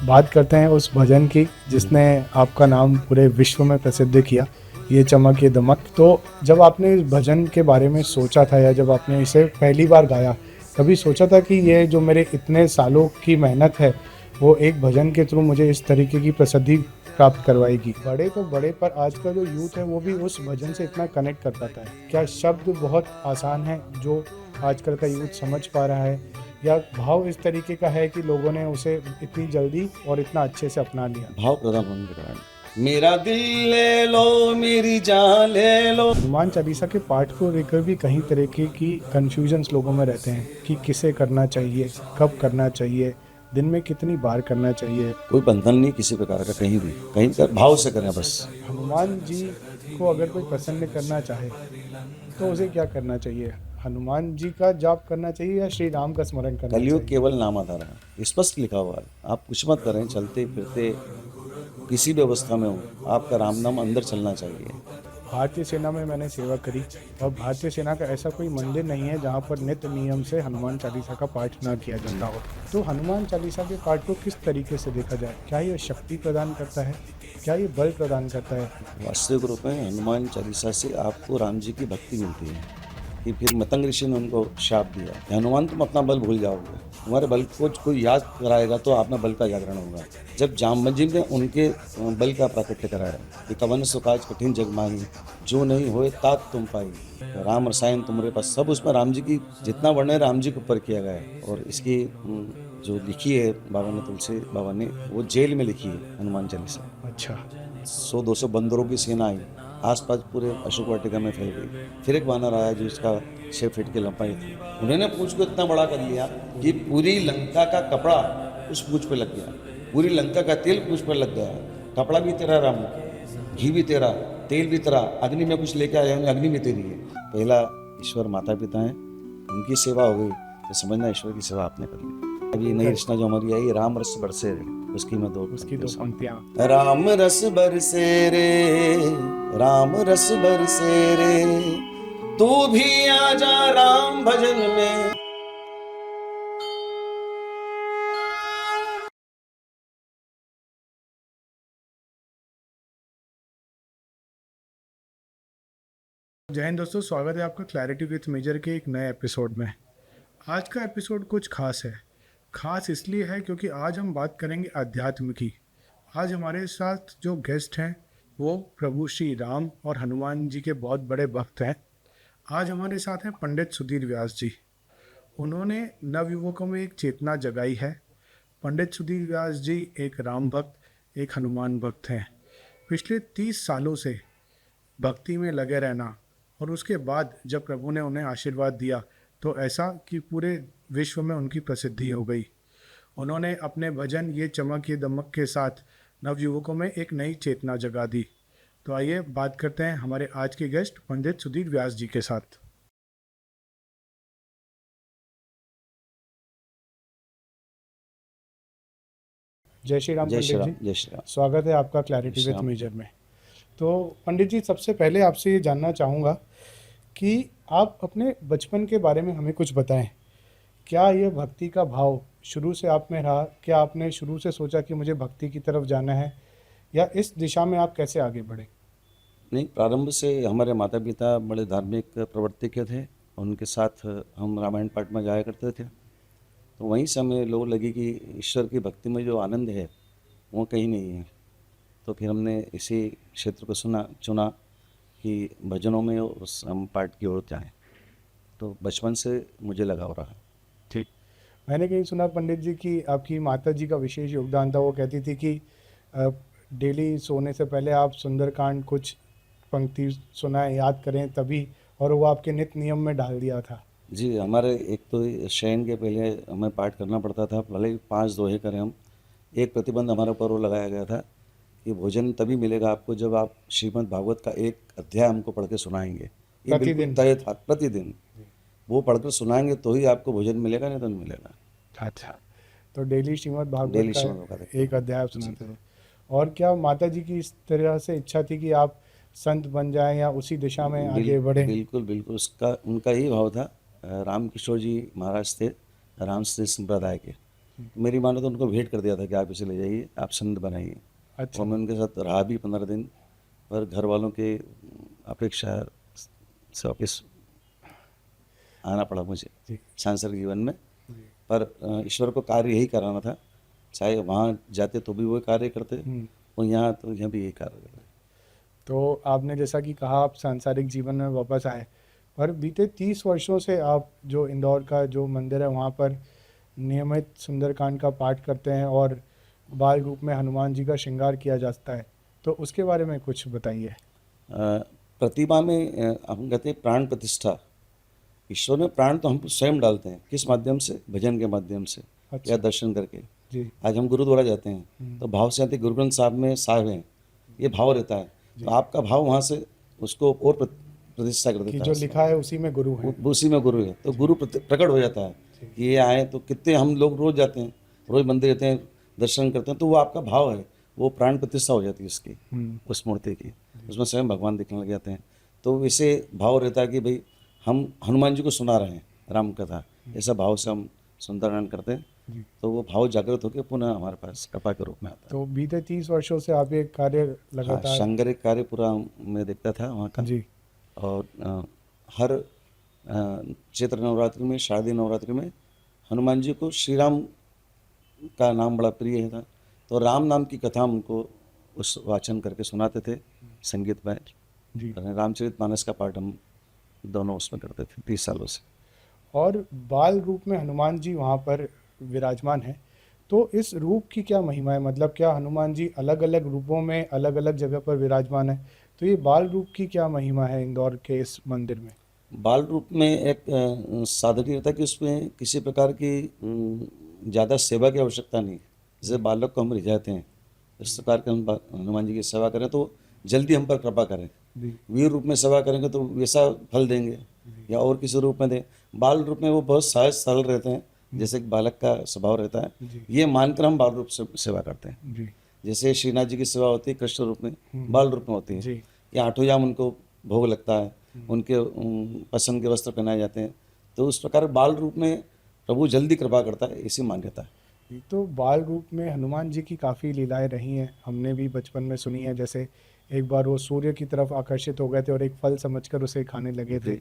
बात करते हैं उस भजन की जिसने आपका नाम पूरे विश्व में प्रसिद्ध किया, ये चमक ये दमक। तो जब आपने इस भजन के बारे में सोचा था या जब आपने इसे पहली बार गाया, कभी सोचा था कि ये जो मेरे इतने सालों की मेहनत है वो एक भजन के थ्रू मुझे इस तरीके की प्रसिद्धि प्राप्त करवाएगी? बड़े तो बड़े, पर आज का जो यूथ है वो भी उस भजन से इतना कनेक्ट कर पाता है? क्या शब्द बहुत आसान है जो आजकल का यूथ समझ पा रहा है, या भाव इस तरीके का है कि लोगों ने उसे इतनी जल्दी और इतना अच्छे से अपना लिया? भाव प्रधान होने के कारण मेरा दिल ले लो, मेरी जान ले लो। हनुमान चालीसा के पाठ को लेकर भी कई तरीके की कन्फ्यूजन्स लोगों में रहते हैं कि किसे करना चाहिए, कब करना चाहिए, दिन में कितनी बार करना चाहिए। कोई बंधन नहीं किसी प्रकार का, कहीं भी कहीं का भाव से करें बस। हनुमान जी को अगर कोई प्रसन्न करना चाहे तो उसे क्या करना चाहिए? हनुमान जी का जाप करना चाहिए या श्री राम का स्मरण करना कलयुग चाहिए? केवल नाम आधार है, स्पष्ट लिखा हुआ है। आप कुछ मत करें, चलते फिरते किसी भी अवस्था में हो, आपका राम नाम अंदर चलना चाहिए। भारतीय सेना में मैंने सेवा करी, और भारतीय सेना का ऐसा कोई मंदिर नहीं है जहाँ पर नित्य नियम से हनुमान चालीसा का पाठ ना किया जाता हो। तो हनुमान चालीसा के पाठ को किस तरीके से देखा जाए? क्या ये शक्ति प्रदान करता है? क्या ये बल प्रदान करता है? वास्तविक रूप में हनुमान चालीसा से आपको राम जी की भक्ति मिलती है। कि फिर मतंग ऋषि ने उनको शाप दिया, हनुमान तुम अपना बल भूल जाओगे, तुम्हारे बल को कोई याद कराएगा तो अपना बल का जागरण होगा। जब जामवंत ने उनके बल का प्राकट्य कराया कि कवन सुकाज कठिन जग माही, जो नहीं होए तात तुम पाई, राम रसायन तुम्हारे पास, सब उसमें राम जी की जितना वर्णन राम जी के ऊपर किया गया है। और इसकी जो लिखी है बाबा ने, तुलसी बाबा ने, वो जेल में लिखी है हनुमान चालीसा। अच्छा। 100-200 बंदरों की सेना आई, आसपास पूरे अशोक वाटिका में फैल गई। फिर एक वानर आया जो इसका 6 फीट की लंबाई थी, उन्होंने पूंछ को इतना बड़ा कर लिया कि पूरी लंका का कपड़ा उस पूंछ पे लग गया, पूरी लंका का तेल पूंछ पर लग गया। कपड़ा भी तेरा राम, घी भी तेरा, तेल भी तेरा, अग्नि में कुछ लेके आया हूँ, अग्नि भी तेरी है। पहला ईश्वर माता पिता है, उनकी सेवा हो गई तो समझना ईश्वर की सेवा आपने कर ली। अभी नई रचना जो हमारी आई, राम रस बरसे रे, उसकी मैं उसकी दो पंक्तियाँ। राम रस बरसे रे, राम रस बरसे रे, तू भी आजा राम भजन में। जय हिंद दोस्तों, स्वागत है आपका क्लैरिटी विथ मेजर के एक नए एपिसोड में। आज का एपिसोड कुछ खास है। खास इसलिए है क्योंकि आज हम बात करेंगे अध्यात्म की। आज हमारे साथ जो गेस्ट हैं वो प्रभु श्री राम और हनुमान जी के बहुत बड़े भक्त हैं। आज हमारे साथ हैं पंडित सुधीर व्यास जी। उन्होंने नवयुवकों में एक चेतना जगाई है। पंडित सुधीर व्यास जी एक राम भक्त, एक हनुमान भक्त हैं। पिछले 30 सालों से भक्ति में लगे रहना, और उसके बाद जब प्रभु ने उन्हें आशीर्वाद दिया तो ऐसा कि पूरे विश्व में उनकी प्रसिद्धि हो गई। उन्होंने अपने भजन ये चमक ये दमक के साथ नवयुवकों में एक नई चेतना जगा दी। तो आइए बात करते हैं हमारे आज के गेस्ट पंडित सुधीर व्यास जी के साथ। जय श्री राम जय श्री पंडित राम, जी। जय श्री राम। स्वागत है आपका clarity Shri with Ram. Major में। तो पंडित जी, सबसे पहले आपसे ये जानना चाहूँगा कि आप अपने बचपन के बारे में हमें कुछ बताएं। क्या ये भक्ति का भाव शुरू से आप में रहा? क्या आपने शुरू से सोचा कि मुझे भक्ति की तरफ जाना है, या इस दिशा में आप कैसे आगे बढ़े? नहीं, प्रारंभ से हमारे माता पिता बड़े धार्मिक प्रवृत्ति के थे, उनके साथ हम रामायण पाठ में जाया करते थे। तो वहीं से हमें लोग लगी कि ईश्वर की भक्ति में जो आनंद है वो कहीं नहीं है। तो फिर हमने इसी क्षेत्र को चुना कि भजनों में उस हम पाठ की ओर जाएँ। तो बचपन से मुझे लगाव रहा। ठीक। मैंने कहीं सुना पंडित जी कि आपकी माता जी का विशेष योगदान था। वो कहती थी कि डेली सोने से पहले आप सुंदरकांड कुछ पंक्ति सुनाएं, याद करें तभी, और वो आपके नित्य नियम में डाल दिया था। जी, हमारे एक तो शयन के पहले हमें पाठ करना पड़ता था, भले ही 5 दोहे करें हम। एक प्रतिबंध हमारे ऊपर वो लगाया गया था कि भोजन तभी मिलेगा आपको जब आप श्रीमद् भागवत का एक अध्याय हमको पढ़ के सुनाएंगे। ये बिल्कुल प्रतिदिन? तय था, प्रतिदिन वो पढ़कर सुनाएंगे तो ही आपको भोजन मिलेगा, नहीं तो नहीं मिलेगा। अच्छा। तो डेली श्रीमद् भागवत डेली का श्रीमद् भागवत एक अध्याय आप सुनाते थे। और क्या माता जी की इस तरह से इच्छा थी कि आप संत बन जाएं या उसी दिशा में आगे बढ़ें? बिल्कुल बिल्कुल, उसका उनका ही भाव था। रामकिशोर जी महाराज थे रामश्री संप्रदाय के, मेरी माँ ने तो उनको भेंट कर दिया था कि आप इसे ले जाइए, आप संत बनाइए। अच्छा। और मैं उनके साथ रहा भी 15 दिन, पर घर वालों के अपेक्षा से वापस आना पड़ा मुझे जी। सांसारिक जीवन में। जी। पर ईश्वर को कार्य यही कराना था, चाहे वहाँ जाते तो भी वही कार्य करते, और यहाँ तो यहाँ भी यही कार्य करते। तो आपने जैसा कि कहा आप सांसारिक जीवन में वापस आए, पर बीते 30 वर्षों से आप जो इंदौर का जो मंदिर है वहाँ पर नियमित सुंदरकांड का पाठ करते हैं और बाल रूप में हनुमान जी का श्रृंगार किया जाता है, तो उसके बारे में कुछ बताइए। प्रतिमा में हम कहते हैं प्राण प्रतिष्ठा। ईश्वर में प्राण तो हम स्वयं डालते हैं, किस माध्यम से? भजन के माध्यम से या अच्छा। दर्शन करके। जी। आज हम गुरुद्वारा जाते हैं तो भाव से आते, गुरु ग्रंथ साहब में साहिब हैं, ये भाव रहता है, तो आपका भाव वहाँ से उसको और प्रतिष्ठा कर कि देता जो है। लिखा है उसी में गुरु है। उसी में गुरु है, तो गुरु प्रकट हो जाता है कि ये आए। तो कितने हम लोग रोज जाते हैं, रोज मंदिर जाते हैं, दर्शन करते हैं, तो वो आपका भाव है, वो प्राण प्रतिष्ठा हो जाती है उसकी, उस मूर्ति की, उसमें स्वयं भगवान दिखने लग जाते हैं। तो वैसे भाव रहता है कि भाई हम हनुमान जी को सुना रहे हैं राम कथा, ऐसा भाव से हम सुंदरकांड करते हैं, तो वो भाव जागृत होकर पुनः हमारे पास कृपा के रूप में आता है। तो बीते 30 वर्षों से आप ये कार्य हाँ, लगातार। सांगरिक कार्य पूरा मैं देखता था वहाँ का। जी। और हर चैत्र नवरात्रि में, शारदीय नवरात्रि में हनुमान जी को श्री राम का नाम बड़ा प्रिय था, तो राम नाम की कथा हमको उस वाचन करके सुनाते थे संगीत में। जी। रामचरितमानस का पाठ हम दोनों उसमें करते थे 30 सालों से। और बाल रूप में हनुमान जी वहाँ पर विराजमान है, तो इस रूप की क्या महिमा है? मतलब क्या हनुमान जी अलग अलग रूपों में अलग अलग जगह पर विराजमान है? तो ये बाल रूप की क्या महिमा है इंदौर के इस मंदिर में? बाल रूप में एक साधन ये होता है कि उसमें किसी प्रकार की ज़्यादा सेवा की आवश्यकता नहीं। जैसे बालक को हम रिझाते हैं, इस प्रकार के हम हनुमान जी की सेवा करें तो जल्दी हम पर कृपा करें। वीर रूप में सेवा करेंगे तो वैसा फल देंगे, या और किसी रूप में दें। बाल रूप में वो बहुत सहज सरल रहते हैं, जैसे एक बालक का स्वभाव रहता है, ये मानकर हम बाल रूप से सेवा करते हैं। जैसे श्रीनाथ जी की सेवा होती है कृष्ण रूप में, बाल रूप में होती है, या आठों जाम उनको भोग लगता है, उनके पसंद के वस्त्र पहनाए जाते हैं, तो उस प्रकार बाल रूप में प्रभु जल्दी कृपा करता है, ऐसी मान्यता है। तो बाल रूप में हनुमान जी की काफ़ी लीलाएं रही हैं, हमने भी बचपन में सुनी है। जैसे एक बार वो सूर्य की तरफ आकर्षित हो गए थे और एक फल समझकर उसे खाने लगे थे।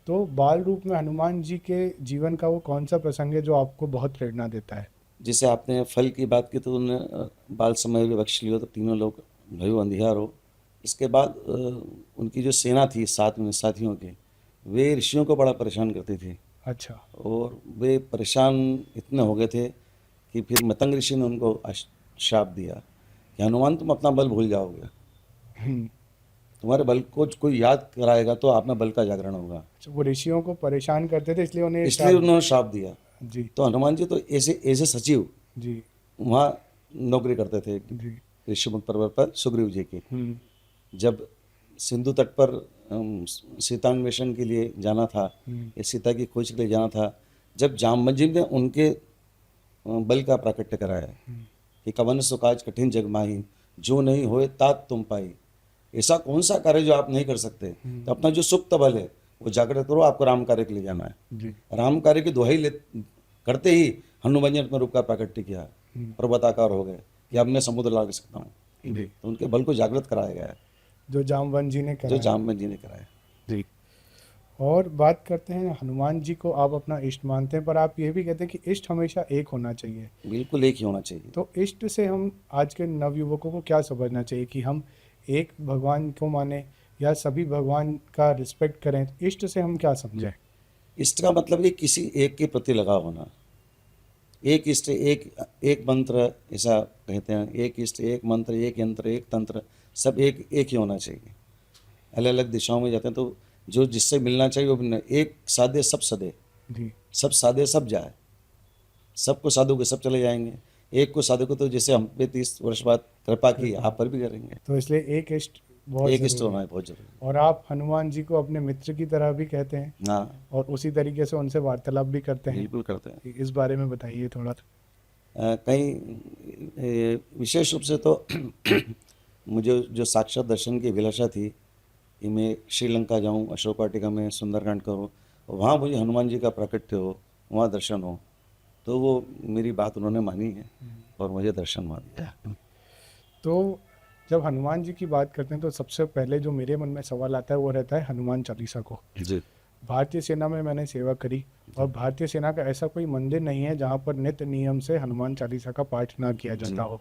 तो बाल रूप में हनुमान जी के जीवन का वो कौन सा प्रसंग है जो आपको बहुत प्रेरणा देता है? जैसे आपने फल की बात की, तो उन्होंने बाल समय में बख्श लियो तो तीनों लोग भयो अंधियार हो। इसके बाद उनकी जो सेना थी साथ में साथियों के, वे ऋषियों को बड़ा परेशान करती थी। अच्छा। और वे परेशान इतने हो गए थे कि फिर मतंग ऋषि ने उनको शाप दिया कि हनुमान तुम अपना बल भूल जाओगे, तुम्हारे बल को कोई याद कराएगा तो अपना बल का जागरण होगा। वो ऋषियों को परेशान करते थे इसलिए उन्होंने शाप दिया। जी। तो हनुमान जी तो ऐसे ऐसे सचिव जी। वहाँ नौकरी करते थे जी। ऋषिमुख पर्वत पर सुग्रीव जी की। जब सिंधु तट पर सीतान्वेषण के लिए जाना था, या सीता की खोज के लिए जाना था, जब जामवंत ने उनके बल का प्राकट्य कराया कि कवन सो काज कठिन जग माही, जो नहीं होए तात तुम पाई। ऐसा कौन सा कार्य जो आप नहीं कर सकते, तो अपना जो सुप्त बल है वो जागृत करो, आपको राम कार्य के लिए जाना है। राम कार्य की दुहाई करते ही हनुमान जी ने अपने रूप का प्राकट्य किया, पर्वताकार हो गए कि अब मैं समुद्र ला सकता हूँ। तो उनके बल को जागृत कराया गया है, जो जामवंत जी ने कराया। जो जामवंत जी ने कराया। जी। और बात करते हैं, हनुमान जी को आप अपना इष्ट मानते हैं, पर आप ये भी कहते हैं कि इष्ट हमेशा एक होना चाहिए। बिल्कुल एक ही होना चाहिए। तो इष्ट से हम आज के नवयुवकों को क्या समझना चाहिए कि हम एक भगवान को माने या सभी भगवान का रिस्पेक्ट करें? इष्ट से हम क्या समझें? इष्ट का मतलब कि किसी एक के प्रति लगाव होना। एक इष्ट, एक मंत्र, ऐसा कहते हैं, एक इष्ट, एक मंत्र, एक यंत्र, एक तंत्र, सब एक ही होना चाहिए। अलग अलग दिशाओं में जाते हैं तो जो जिससे मिलना चाहिए वो मिलना। एक साधे सब सदे, सब साधे सब जाए, सबको साधु के सब चले जाएंगे, एक को साधु को तो जैसे हम पे 30 वर्ष बाद कृपा की, आप पर भी करेंगे। तो इसलिए एक इष्ट बहुत एक इष्ट होना है बहुत जरूरी। और आप हनुमान जी को अपने मित्र की तरह भी कहते हैं। हाँ, और उसी तरीके से उनसे वार्तालाप भी करते हैं। बिल्कुल करते हैं। इस बारे में बताइए थोड़ा। कहीं विशेष रूप से तो मुझे जो साक्षात दर्शन की अभिलाषा थी कि मैं श्रीलंका जाऊं, अशोक वाटिका में सुंदरकांड करूं, वहाँ मुझे हनुमान जी का प्राकट्य हो, वहाँ दर्शन हो, तो वो मेरी बात उन्होंने मानी है और मुझे दर्शन मान दिया। तो जब हनुमान जी की बात करते हैं तो सबसे पहले जो मेरे मन में सवाल आता है वो रहता है हनुमान चालीसा को। जी भारतीय सेना में मैंने सेवा करी और भारतीय सेना का ऐसा कोई मंदिर नहीं है जहाँ पर नित्य नियम से हनुमान चालीसा का पाठ ना किया जी। जाता हो।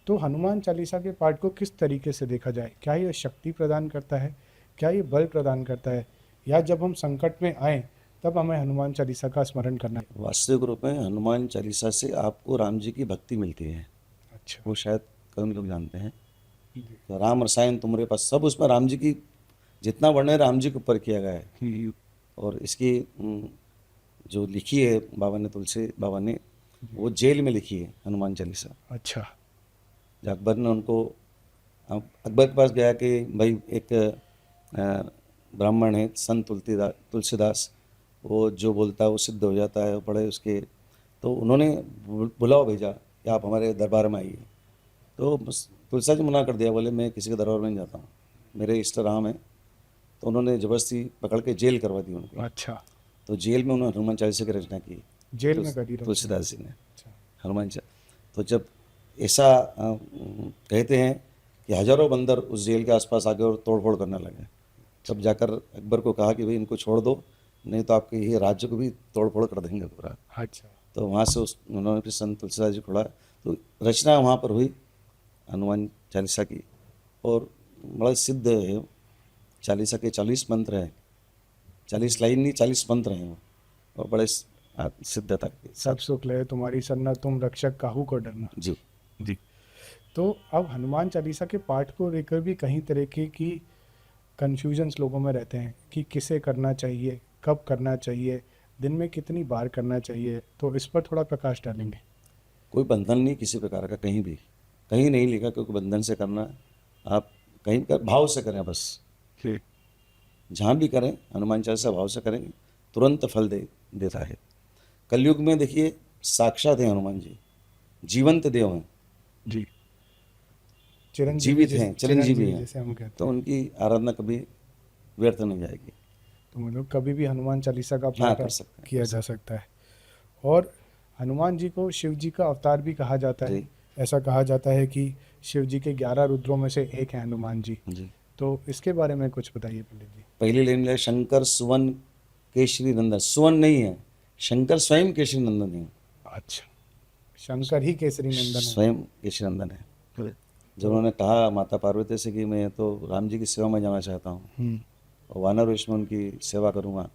तो हनुमान चालीसा के पाठ को किस तरीके से देखा जाए? क्या ये शक्ति प्रदान करता है? क्या ये बल प्रदान करता है? या जब हम संकट में आए तब हमें हनुमान चालीसा का स्मरण करना है? वास्तविक रूप में हनुमान चालीसा से आपको राम जी की भक्ति मिलती है, अच्छा। वो शायद कम लोग जानते हैं। जी। तो राम रसायन तुम्हारे पास सब उसमें राम जी की जितना वर्णन राम जी के ऊपर किया गया है। और इसकी जो लिखी है बाबा ने, तुलसी बाबा ने, वो जेल में लिखी है हनुमान चालीसा। अच्छा। जब अकबर ने उनको, अकबर के पास गया कि भाई एक ब्राह्मण है संत तुलसीदास, वो जो बोलता है वो सिद्ध हो जाता है, वो पढ़े उसके। तो उन्होंने बुलाओ भेजा कि आप हमारे दरबार में आइए। तो बस तुलसीदास जी मना कर दिया, बोले मैं किसी के दरबार में नहीं जाता हूँ, मेरे इष्ट राम है। तो उन्होंने ज़बरदस्ती पकड़ के जेल करवा दी उनको। अच्छा। तो जेल में उन्होंने हनुमान चालीसा की रचना की। जेल में करी रचना। तुलसीदास जी ने अच्छा। हनुमान चालीसा। तो जब ऐसा कहते हैं कि हजारों बंदर उस जेल के आसपास आ गए और तोड़फोड़ करने लगे, तब जाकर अकबर को कहा कि भाई इनको छोड़ दो, नहीं तो आपके ये राज्य को भी तोड़फोड़ कर देंगे पूरा। अच्छा। तो वहाँ से उन्होंने फिर संत तुलसीदास जी को खोला, तो रचना वहाँ पर हुई हनुमान चालीसा की। और बड़ा सिद्ध है। चालीसा के 40 मंत्र हैं, 40 लाइन नहीं 40 मंत्र हैं वो, और बड़े सिद्धता के सब साथ। सुख ले तुम्हारी सन्ना, तुम रक्षक काहू को डरना। जी जी। तो अब हनुमान चालीसा के पाठ को लेकर भी कई तरह की कन्फ्यूजन्स लोगों में रहते हैं कि किसे करना चाहिए, कब करना चाहिए, दिन में कितनी बार करना चाहिए। तो इस पर थोड़ा प्रकाश डालेंगे। कोई बंधन नहीं किसी प्रकार का, कहीं भी कहीं नहीं लिखा क्योंकि बंधन से करना। आप कहीं कर भाव से करें बस। जहाँ भी करें हनुमान चालीसा भाव से करेंगे तुरंत फल देता है। कलयुग में देखिए साक्षात है हनुमान जी, जीवंत देव हैं, जी। चिरंजीवी जीवित हैं, चिरंजीवी हैं। जैसे हम कहते तो हैं। उनकी आराधना कभी व्यर्थ नहीं जाएगी। तो मतलब कभी भी हनुमान चालीसा का हाँ, पाठ कर सकते हैं, किया कर जा सकता है। और हनुमान जी को शिव जी का अवतार भी कहा जाता है। जी ऐसा कहा जाता है कि शिव जी के 11 रुद्रों में से एक है हनुमान जी। जी। तो इसके बारे में कुछ बताइए पंडित जी। पहली लाइन में शंकर सुवन केशरी नंदन, सुवन नहीं है, शंकर स्वयं केशरी नंदन है। अच्छा। शंकर ही केसरी नंदन है। स्वयं केशरी नंदन है। जब तो उन्होंने कहा माता पार्वती से कि मैं तो राम जी की सेवा में जाना चाहता हूँ और वानर वेश में उनकी सेवा करूँगा,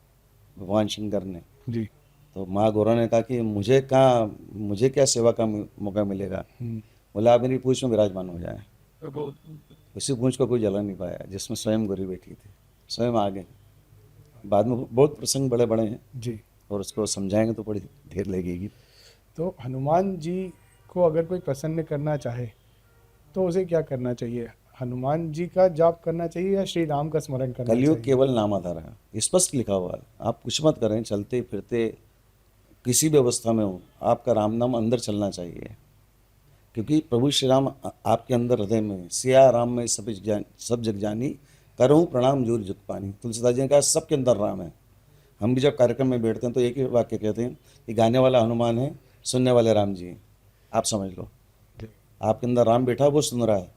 भगवान शंकर ने, जी। तो माँ गौरा ने कहा कि मुझे क्या सेवा का मौका मिलेगा। बोला आप मेरी पूंछ में विराजमान हो जाए। उसी पूंछ को कोई जला नहीं पाया जिसमें स्वयं गौरी बैठी थी, स्वयं आ गए। बाद में बहुत प्रसंग बड़े बड़े हैं जी। और उसको समझाएंगे तो बड़ी देर लगेगी। तो हनुमान जी को अगर कोई प्रसन्न करना चाहे तो उसे क्या करना चाहिए? हनुमान जी का जाप करना चाहिए या श्री राम का स्मरण करना कलयुग चाहिए? केवल नाम आधार है, स्पष्ट लिखा हुआ है। आप कुछ मत करें, चलते फिरते किसी भी अवस्था में हो, आपका राम नाम अंदर चलना चाहिए, क्योंकि प्रभु श्री राम आपके अंदर हृदय में। सिया राम में सब जग जानी, करहूँ प्रणाम जोर जुग पानी। तुलसीदास जी ने कहा सबके अंदर राम है। हम भी जब कार्यक्रम में बैठते हैं तो एक ही वाक्य कहते हैं कि गाने वाला हनुमान है, सुनने वाले राम जी हैं। आप समझ लो, आपके अंदर राम बैठा है, वो सुन रहा है।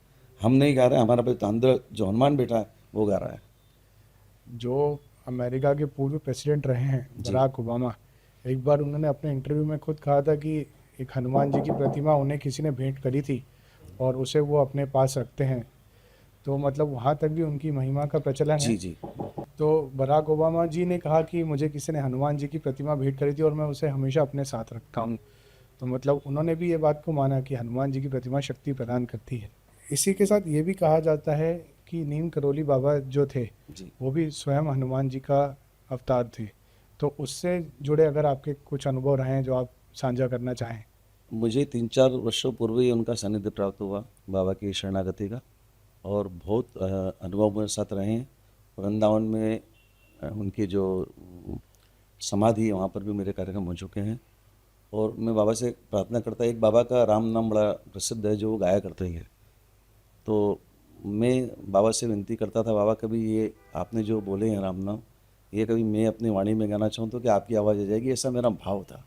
हम नहीं गा रहे, हमारा अंदर जो हनुमान बैठा है वो गा रहा है। जो अमेरिका के पूर्व प्रेसिडेंट रहे हैं बराक ओबामा, एक बार उन्होंने अपने इंटरव्यू में खुद कहा था कि एक हनुमान जी की प्रतिमा उन्हें किसी ने भेंट करी थी और उसे वो अपने पास रखते हैं। तो मतलब वहाँ तक भी उनकी महिमा का प्रचलन है। जी जी। तो बराक ओबामा जी ने कहा कि मुझे किसी ने हनुमान जी की प्रतिमा भेंट करी थी और मैं उसे हमेशा अपने साथ रखता हूँ। तो मतलब उन्होंने भी ये बात को माना कि हनुमान जी की प्रतिमा शक्ति प्रदान करती है। इसी के साथ ये भी कहा जाता है कि नीम करोली बाबा जो थे जी। वो भी स्वयं हनुमान जी का अवतार थे। तो उससे जुड़े अगर आपके कुछ अनुभव रहे हैं जो आप साझा करना चाहें। मुझे 3-4 वर्षों पूर्व ही उनका सानिध्य प्राप्त हुआ, बाबा की शरणागति का, और बहुत अनुभव मेरे साथ रहे हैं। वृंदावन में उनकी जो समाधि है वहाँ पर भी मेरे कार्यक्रम हो चुके हैं। और मैं बाबा से प्रार्थना करता, एक बाबा का राम नाम बड़ा प्रसिद्ध है जो वो गाया करते ही है। तो मैं बाबा से विनती करता था, बाबा कभी ये आपने जो बोले हैं राम नाम, ये कभी मैं अपनी वाणी में गाना चाहूँ तो कि आपकी आवाज़ आ जाएगी, ऐसा मेरा भाव था।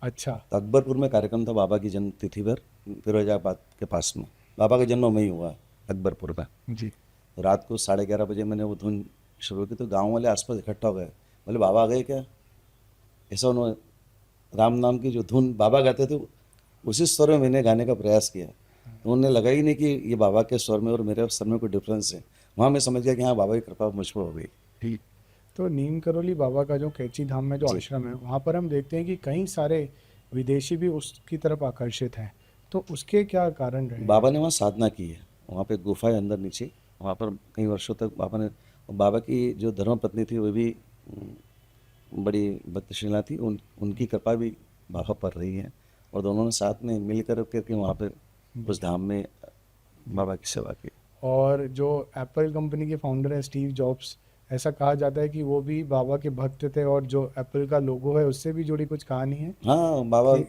अच्छा। तो अकबरपुर में कार्यक्रम था बाबा की जन्म तिथि पर, फिरोजाबाद के पास में। बाबा का जन्म वहीं हुआ अकबरपुर में। जी। तो रात को 11:30 बजे मैंने वो धुन शुरू की, तो गांव वाले आसपास इकट्ठा हो गए। बोले बाबा आ गए क्या? ऐसा उन्होंने राम नाम की जो धुन बाबा गाते थे उसी स्वर में मैंने गाने का प्रयास किया। तो उन्हें लगा ही नहीं कि ये बाबा के स्वर में और मेरे स्वर में कोई डिफरेंस है। वहाँ मैं समझ गया कि हाँ, बाबा की कृपा मुझ पर हो गई। ठीक। तो नीम करोली बाबा का जो कैंची धाम में जो जी। आश्रम है, वहाँ पर हम देखते हैं कि कई सारे विदेशी भी उसकी तरफ आकर्षित हैं। तो उसके क्या कारण रहे हैं? बाबा ने वहाँ साधना की है। वहाँ पे गुफा है अंदर नीचे, वहाँ पर कई वर्षों तक बाबा की जो धर्मपत्नी थी वो भी बड़ी भक्तशिला थी। उनकी कृपा भी बाबा पर रही है, और दोनों ने साथ में मिल करके वहाँ पर उस धाम में बाबा की सेवा की। और जो एप्पल कंपनी के फाउंडर हैं स्टीव जॉब्स, ऐसा कहा जाता है कि वो भी बाबा के भक्त थे, और जो एप्पल का लोगो है उससे भी जुड़ी कुछ कहानी है हाँ, बाबा कि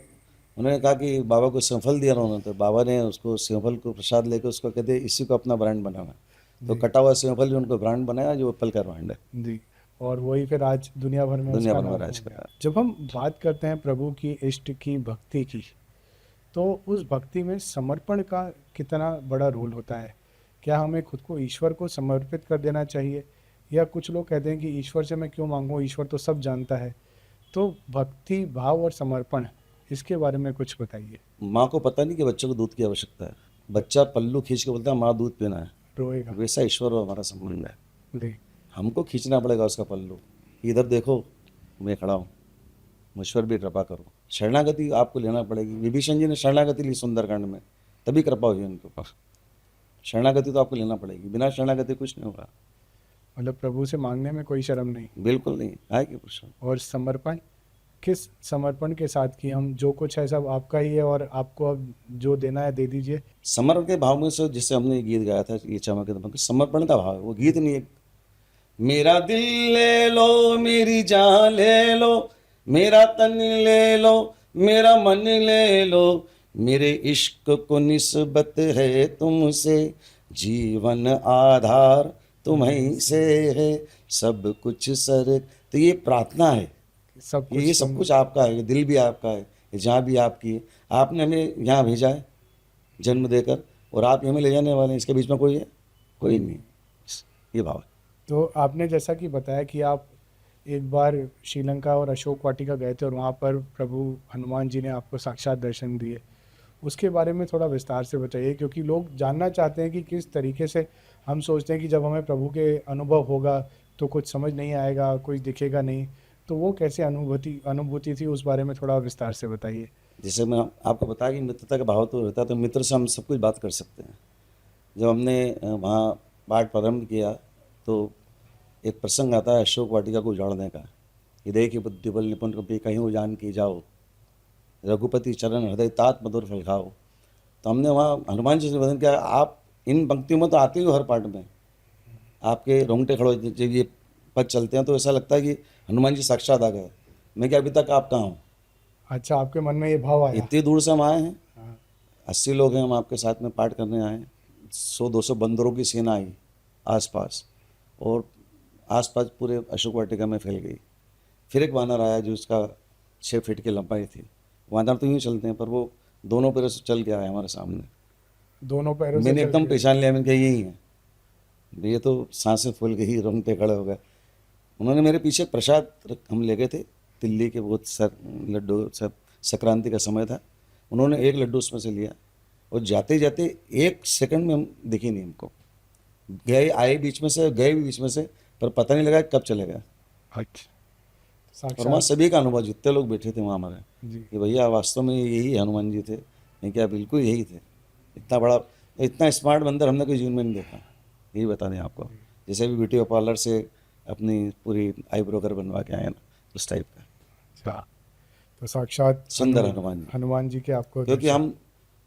उन्होंने कहा कि बाबा को श्रीफल दिया उन्होंने, तो बाबा ने उसको श्रीफल को प्रसाद लेकर उसको कहते इसी को अपना ब्रांड बनाना। तो जी। कटा हुआ श्रीफल जो उनको ब्रांड बनाया, जो एप्पल का ब्रांड है, जी। और वही फिर आज दुनिया भर में दुनिया उसका भर में नाम राज हो कर गया। रहा है। जब हम बात करते हैं प्रभु की, इष्ट की, भक्ति की, तो उस भक्ति में समर्पण का कितना बड़ा रोल होता है? क्या हमें खुद को ईश्वर को समर्पित कर देना चाहिए? या कुछ लोग कहते हैं कि ईश्वर से मैं क्यों मांगूं, ईश्वर तो सब जानता है। तो भक्ति भाव और समर्पण, इसके बारे में कुछ बताइए। माँ को पता नहीं कि बच्चे को दूध की आवश्यकता है। बच्चा पल्लू खींच के बोलता है माँ दूध पीना है। रोएगा। वैसा ईश्वर और हमारा संबंध है। जी। हमको खींचना पड़ेगा उसका पल्लू, इधर देखो मैं खड़ा हूँ, मुझ पर भी कृपा करो। शरणागति आपको लेना पड़ेगी। विभीषण जी ने शरणागति ली सुंदरकांड में, तभी कृपा हुई उनके ऊपर। शरणागति तो आपको लेना पड़ेगी, बिना शरणागति कुछ नहीं होगा। मतलब प्रभु से मांगने में कोई शर्म नहीं। बिल्कुल नहीं आएगी पुरुषों। और समर्पण, किस समर्पण के साथ कि हम जो कुछ है सब आपका ही है और आपको अब जो देना है दे दीजिए? समर्पण के भाव में से, जिससे हमने गीत गाया था ये चमक दमक, समर्पण का भाव है, वो गीत नहीं है। मेरा दिल ले लो, मेरी जान ले लो, मेरा तन ले लो, मेरा मन ले लो, मेरे इश्क को निस्बत है तुमसे, जीवन आधार तुम्हीं से है, सब कुछ सर। तो ये प्रार्थना है, सब ये कुछ सब तुम। कुछ आपका है, ये दिल भी आपका है, ये जहाँ भी आपकी है। आपने हमें यहाँ भेजा है जन्म देकर, और आप हमें ले जाने वाले हैं। इसके बीच में कोई है? कोई नहीं। ये भाव है। तो आपने जैसा कि बताया कि आप एक बार श्रीलंका और अशोक वाटिका गए थे और वहाँ पर प्रभु हनुमान जी ने आपको साक्षात दर्शन दिए। उसके बारे में थोड़ा विस्तार से बताइए, क्योंकि लोग जानना चाहते हैं कि किस तरीके से। हम सोचते हैं कि जब हमें प्रभु के अनुभव होगा तो कुछ समझ नहीं आएगा, कुछ दिखेगा नहीं। तो वो कैसे अनुभूति अनुभूति थी, उस बारे में थोड़ा विस्तार से बताइए। जैसे मैं आपको बताया कि मित्रता का भाव तो रहता है, तो मित्र से हम सब कुछ बात कर सकते हैं। जब हमने वहाँ पाठ प्रारंभ किया, तो एक प्रसंग आता है अशोक वाटिका को उजाड़ने का। हृदय की बुद्धि बल निपुण कपि कहीं उजान की जाओ, रघुपति चरण हृदय तात मधुर फल खाओ। तो हमने वहाँ हनुमान जी से निवेदन किया, आप इन पंक्तियों में तो आते ही हो हर पाठ में, आपके रोंगटे खड़े हो, जब ये पद चलते हैं तो ऐसा लगता है कि हनुमान जी साक्षात आ गए। मैं क्या अभी तक आप कहाँ हूँ? अच्छा, आपके मन में ये भाव आया? इतनी दूर से हम आए हैं, हाँ। 80 लोग हैं हम आपके साथ में पाठ करने आए हैं। 100-200 बंदरों की सेना आई आसपास, और आसपास पूरे अशोक वाटिका में फैल गई। फिर एक वानर आया जो उसका 6 फीट की लंबाई थी। वानर तो यूँ चलते हैं, पर वो दोनों पैरों से चल के आया हमारे सामने। दोनों पैरों से मैंने चल एकदम के? पहचान लिया, मैंने कहा यही है। ये तो सांसें फूल गई, रोंगटे खड़े हो गए। उन्होंने मेरे पीछे प्रसाद हम ले गए थे, तिल्ली के बहुत सर लड्डू, सब संक्रांति का समय था। उन्होंने एक लड्डू उसमें से लिया, और जाते जाते 1 सेकंड में हम दिखी नहीं हमको। गए आए बीच में से, गए भी बीच में से, पर पता नहीं लगा कब चले गए। अच्छा। और वहाँ साक्षात। सभी का अनुभव, जितने लोग बैठे थे वहाँ हमारे, जी। कि भैया वास्तव में यही हनुमान जी थे। मैं क्या बिल्कुल यही थे। इतना बड़ा, इतना स्मार्ट बंदर हमने कोई जीवन में नहीं देखा। यही बता दें आपको, जैसे भी ब्यूटी पार्लर से अपनी पूरी आईब्रो कर बनवा के आए ना, उस टाइप का अच्छा। तो साक्षात सुंदर हनुमान जी। हनुमान जी के आपको क्योंकि दर्शन। हम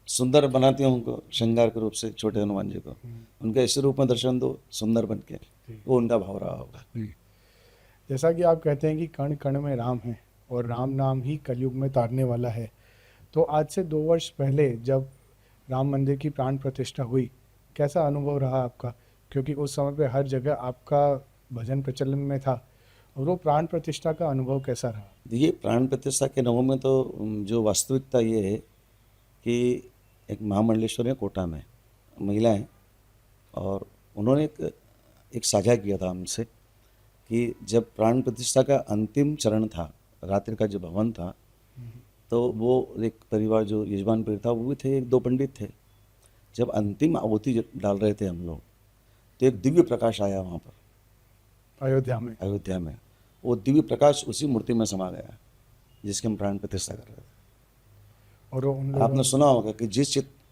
सुंदर बनाते हैं उनको श्रृंगार के रूप से, छोटे हनुमान जी को, उनके इस रूप में दर्शन दो सुंदर बन के, वो उनका भाव रहा होगा। जी। जैसा कि आप कहते हैं कि कण कण में राम है और राम नाम ही कलयुग में तारने वाला है, तो आज से 2 वर्ष पहले जब राम मंदिर की प्राण प्रतिष्ठा हुई, कैसा अनुभव रहा आपका? क्योंकि उस समय पे हर जगह आपका भजन प्रचलन में था, और वो प्राण प्रतिष्ठा का अनुभव कैसा रहा? ये प्राण प्रतिष्ठा के नवों में तो जो वास्तविकता ये है कि एक महामंडलेश्वर है कोटा में, महिला हैं, और उन्होंने एक साझा किया था हमसे कि जब प्राण प्रतिष्ठा का अंतिम चरण था, रात्रि का जो भवन था, तो वो एक परिवार जो यजमान पीर था वो भी थे, एक दो पंडित थे। जब अंतिम आहुति डाल रहे थे हम लोग, तो एक दिव्य प्रकाश आया वहाँ पर अयोध्या में। अयोध्या में। वो दिव्य प्रकाश उसी मूर्ति में समा गया जिसकी हम प्राण प्रतिष्ठा कर रहे थे। और वो उन लोगों आपने सुना होगा कि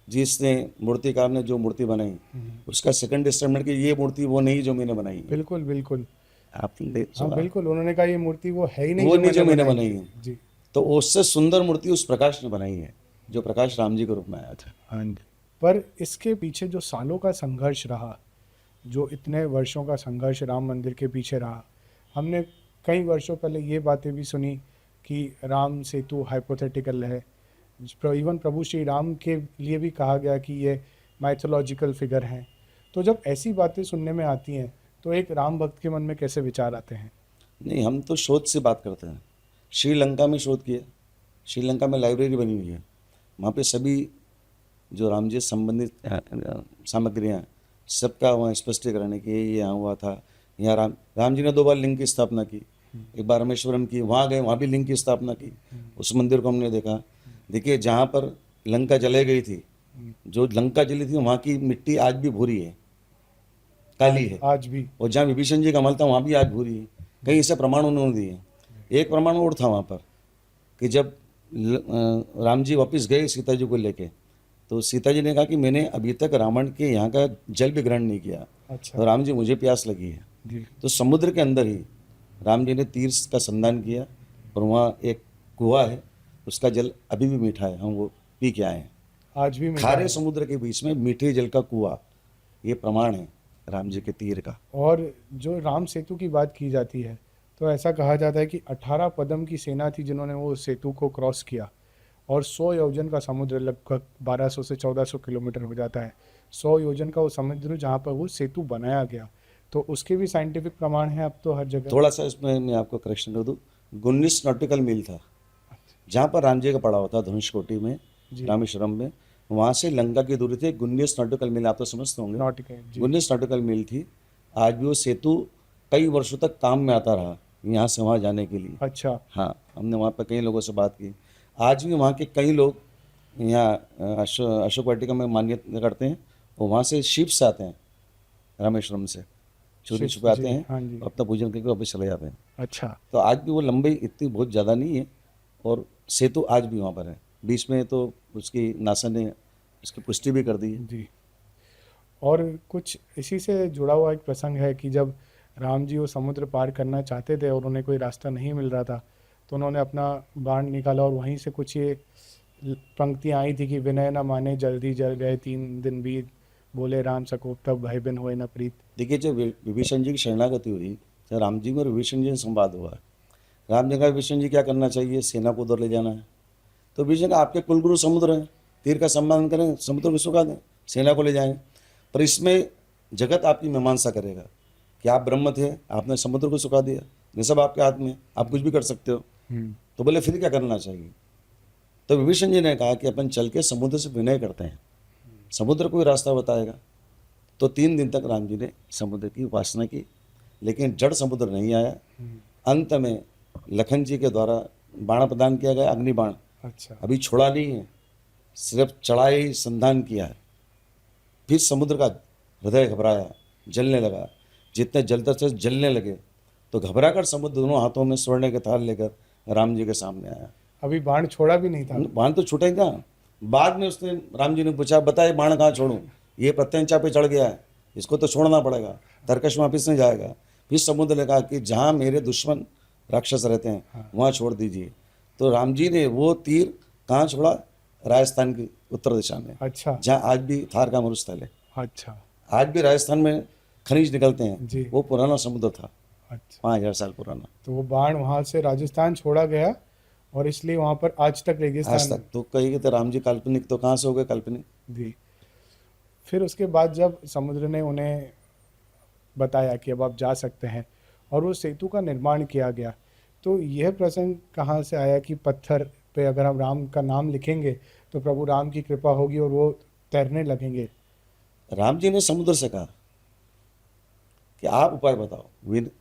जिसने मूर्तिकार ने जो मूर्ति बनाई, उसका सेकंड स्टेटमेंट कि ये मूर्ति वो नहीं जो मैंने बनाई है। बिल्कुल बिल्कुल। आपने हाँ सुना? बिल्कुल, उन्होंने कहा ये मूर्ति वो है ही नहीं वो नहीं जो मैंने बनाई है। है। जी। तो उससे सुंदर मूर्ति उस प्रकाश ने बनाई है, जो प्रकाश राम जी के रूप में आया था। हाँ जी। पर इसके पीछे जो सालों का संघर्ष रहा, जो इतने वर्षों का संघर्ष राम मंदिर के पीछे रहा, हमने कई वर्षों पहले ये बातें भी सुनी कि राम सेतु हाइपोथेटिकल है। इवन प्रभु श्री राम के लिए भी कहा गया कि ये माइथोलॉजिकल फिगर हैं। तो जब ऐसी बातें सुनने में आती हैं तो एक राम भक्त के मन में कैसे विचार आते हैं? नहीं, हम तो शोध से बात करते हैं। श्रीलंका में शोध किया, श्रीलंका में लाइब्रेरी बनी हुई है, वहाँ पे सभी जो राम जी से संबंधित सामग्रियाँ सबका वहाँ स्पष्टीकरण है कि ये यहाँ हुआ था, यहाँ राम जी ने 2 बार लिंग की स्थापना की, एक बार रामेश्वरम की, वहाँ गए वहाँ भी लिंग की स्थापना की। उस मंदिर को हमने देखा। देखिए, जहाँ पर लंका जलाई गई थी, जो लंका जली थी वहाँ की मिट्टी आज भी भूरी है, काली है। आज भी। और जहाँ विभीषण जी का मल था वहाँ भी आज भूरी है। कई ऐसे प्रमाण उन्होंने दिए। एक प्रमाण और था वहाँ पर कि जब राम जी वापस गए सीता जी को लेके, तो सीता जी ने कहा कि मैंने अभी तक रावण के यहाँ का जल भी ग्रहण नहीं किया। अच्छा। तो राम जी मुझे प्यास लगी है। जी। तो समुद्र के अंदर ही राम जी ने तीर का संधान किया, और वहाँ एक कुआं है, उसका जल अभी भी मीठा है, हम वो पी के आए हैं। आज भी मीठा खारे है। समुद्र के बीच में मीठे जल का कुआं, ये प्रमाण है राम जी के तीर का। और जो राम सेतु की बात की जाती है तो ऐसा कहा जाता है कि 18 पदम की सेना थी जिन्होंने वो सेतु को क्रॉस किया, और 100 योजन का समुद्र, लगभग 1200 से 1400 किलोमीटर हो जाता है, 100 योजन का वो समुद्र जहाँ पर वो सेतु बनाया गया। तो उसके भी साइंटिफिक प्रमाण हैं अब तो हर जगह। थोड़ा सा इसमें मैं आपको करेक्शन कर दूँ, 19 नॉटिकल मील था जहाँ पर राम जी का पड़ा होता धनुषकोटी में, रामेश्वरम में। वहाँ से लंका की दूरी थी 19 नॉटिकल मील, आप तो समझते होंगे। नॉटिकल 19 नॉटिकल मील थी। आज भी वो सेतु कई वर्षों तक काम में आता रहा, यहाँ से वहाँ जाने के लिए। अच्छा। हाँ, हमने वहाँ पर कई लोगों से बात की। आज भी वहाँ के कई लोग यहाँ अशोक वाटिका में मान्यता करते हैं, और वहाँ से शिप से आते हैं, रामेश्वरम से चोरी छुपे आते हैं, हाँ जी। अपना पूजन करके वापस चले जाते हैं। अच्छा। तो आज भी वो लंबाई इतनी बहुत ज़्यादा नहीं है, और सेतु आज भी वहाँ पर है। बीच में तो उसकी नासा ने इसकी पुष्टि भी कर दी है। जी। और कुछ इसी से जुड़ा हुआ एक प्रसंग है कि जब राम जी वो समुद्र पार करना चाहते थे और उन्हें कोई रास्ता नहीं मिल रहा था, तो उन्होंने अपना बाण निकाला और वहीं से कुछ ये पंक्तियाँ आई थी कि विनय न माने जल्दी जल गए 3 दिन बीत, बोले राम सकोप तब भाई बिन होए न प्रीत। देखिए, जब विभीषण जी की शरणागति हुई, तो राम जी में और विभीषण जी से संवाद हुआ। राम जी का विभीषण जी क्या करना चाहिए, सेना को उधर ले जाना है। तो विभीषण आपके कुलगुरु समुद्र हैं, तीर का सम्मान करें, समुद्र को सुखा दें, सेना को ले जाएं। पर इसमें जगत आपकी मीमांसा करेगा कि आप ब्रह्म थे, आपने समुद्र को सुखा दिया, ये सब आपके हाथ में, आप कुछ भी कर सकते हो। तो बोले फिर क्या करना चाहिए? तो विभीषण जी ने कहा कि अपन चल के समुद्र से विनय करते हैं, समुद्र कोई रास्ता बताएगा। तो 3 दिन तक राम जी ने समुद्र की उपासना की, लेकिन जड़ समुद्र नहीं आया। अंत में लखन जी के द्वारा बाण प्रदान किया गया, अग्नि बाण। अच्छा। अभी छोड़ा नहीं है, सिर्फ चढ़ाई संधान किया है। फिर समुद्र का हृदय घबराया, जलने लगा। जितने जलते थे जलने लगे, तो घबरा कर समुद्र दोनों हाथों में स्वर्ण के थाल लेकर राम जी के सामने आया। अभी बाण छोड़ा भी नहीं था। बाण तो छूटा ही था। बाद में उसने राम जी ने पूछा, बताए बाण कहाँ छोड़ूं? ये प्रत्यंचा पे चढ़ गया है, इसको तो छोड़ना पड़ेगा, तरकश वापिस नहीं जाएगा। फिर समुद्र ने कहा कि जहाँ मेरे दुश्मन राक्षस रहते हैं वहाँ छोड़ दीजिए। तो राम जी ने वो तीर कहाँ छोड़ा? राजस्थान की उत्तर दिशा में। अच्छा। जहाँ आज भी थार का मरुस्थल है। अच्छा। आज भी राजस्थान में खनिज निकलते हैं जी। वो पुराना समुद्र था। अच्छा। 5000 साल पुराना। तो वो बाण वहाँ से राजस्थान छोड़ा गया और इसलिए वहाँ पर आज तक रेगिस्तान। आज तक तो कहेंगे तो राम जी काल्पनिक, तो कहाँ से हो गए काल्पनिक? जी। फिर उसके बाद जब समुद्र ने उन्हें बताया कि अब आप जा सकते हैं, और वो सेतु का निर्माण किया गया। तो यह प्रसंग कहाँ से आया कि पत्थर पे अगर हम राम का नाम लिखेंगे तो प्रभु राम की कृपा होगी और वो तैरने लगेंगे? राम जी ने समुद्र से कहा कि आप उपाय बताओ।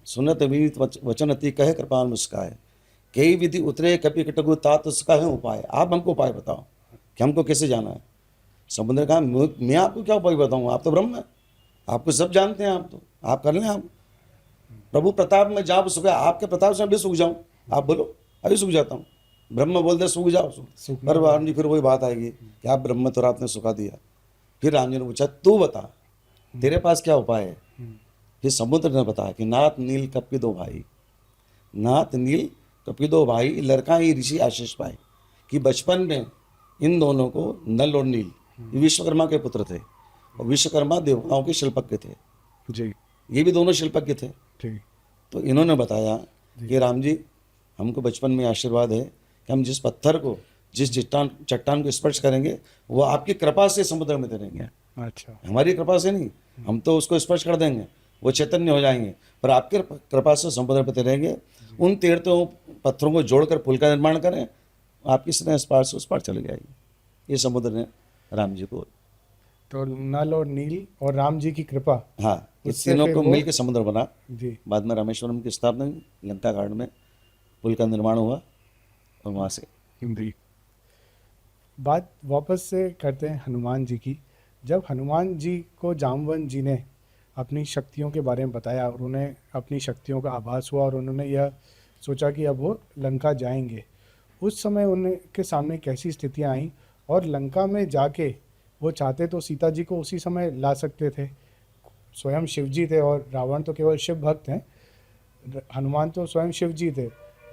सुनत विनीत वचन अति कहे कृपाण मुस्काए, कई विधि उतरे कपि कटगु तात उसका है उपाय। आप हमको उपाय बताओ कि हमको कैसे जाना है। समुद्र ने कहा मैं आपको क्या उपाय बताऊँ, आप तो ब्रह्म है, आपको सब जानते हैं, आप कर लें। आप प्रभु प्रताप में जाप सूखा, आपके प्रताप से अभी सूख जाऊं, आप बोलो अभी सूख जाता हूँ। ब्रह्म बोल दे सूख जाओ, सूखना पर राम जी फिर वही बात आएगी कि आप ब्रह्म तो आपने सुखा दिया। फिर राम जी ने पूछा तू बता तेरे पास क्या उपाय है। फिर समुद्र ने बताया कि नाथ नील कपि दो भाई, नाथ नील कपि दो भाई, लड़का ही ऋषि आशीष पाए। कि बचपन में इन दोनों को नल और नील ये विश्वकर्मा के पुत्र थे, और विश्वकर्मा देवताओं के शिल्पज्ञ थे, जी ये भी दोनों शिल्पज्ञ थे। ठीक। तो इन्होंने बताया कि राम जी हमको बचपन में आशीर्वाद है कि हम जिस पत्थर को, जिस चट्टान को स्पर्श करेंगे वो आपकी कृपा से समुद्र में तैरेंगे, अच्छा। हमारी कृपा से नहीं। हम तो उसको स्पर्श कर देंगे, वो चैतन्य हो जाएंगे, पर आपके कृपा से समुद्र पर तैरेंगे। उन तैरते हुए पत्थरों को जोड़कर पुल का निर्माण करें, आपकी स्नेह इस पार से उस पार चली जाएगी। ये समुद्र ने राम जी को, तो नल और नील और राम जी की कृपा, हाँ, ये उससे तीनों फिर को वो- मिल के समुद्र बना। जी बाद में रामेश्वरम की स्थापना हुई, लंका घाट में पुल का निर्माण हुआ, और वहाँ से जी। बात वापस से करते हैं हनुमान जी की। जब हनुमान जी को जामवंत जी ने अपनी शक्तियों के बारे में बताया और उन्हें अपनी शक्तियों का आभास हुआ और उन्होंने यह सोचा कि अब वो लंका जाएंगे, उस समय उनके सामने कैसी स्थितियां आई? और लंका में जाके वो चाहते तो सीता जी को उसी समय ला सकते थे, स्वयं शिव जी थे और रावण तो केवल शिव भक्त हैं, हनुमान तो स्वयं शिव जी थे,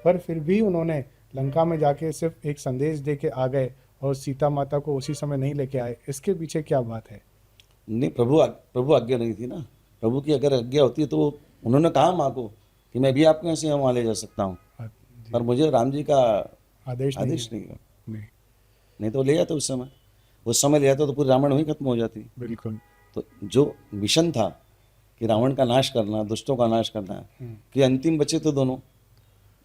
पर फिर भी उन्होंने लंका में जाके सिर्फ एक संदेश दे के आ गए और सीता माता को उसी समय नहीं लेके आए। इसके पीछे क्या बात है? नहीं, प्रभु आज्ञा नहीं थी ना। प्रभु की अगर आज्ञा होती तो उन्होंने कहा माँ को कि मैं भी आपको ऐसे वहाँ ले जा सकता हूँ, पर मुझे राम जी का आदेश आदेश नहीं है। नहीं। नहीं तो ले जाते उस समय ले जाते तो पूरी रावण वहीं खत्म हो जाती। बिल्कुल। तो जो मिशन था कि रावण का नाश करना, दुष्टों का नाश करना, कि अंतिम बचे तो दोनों,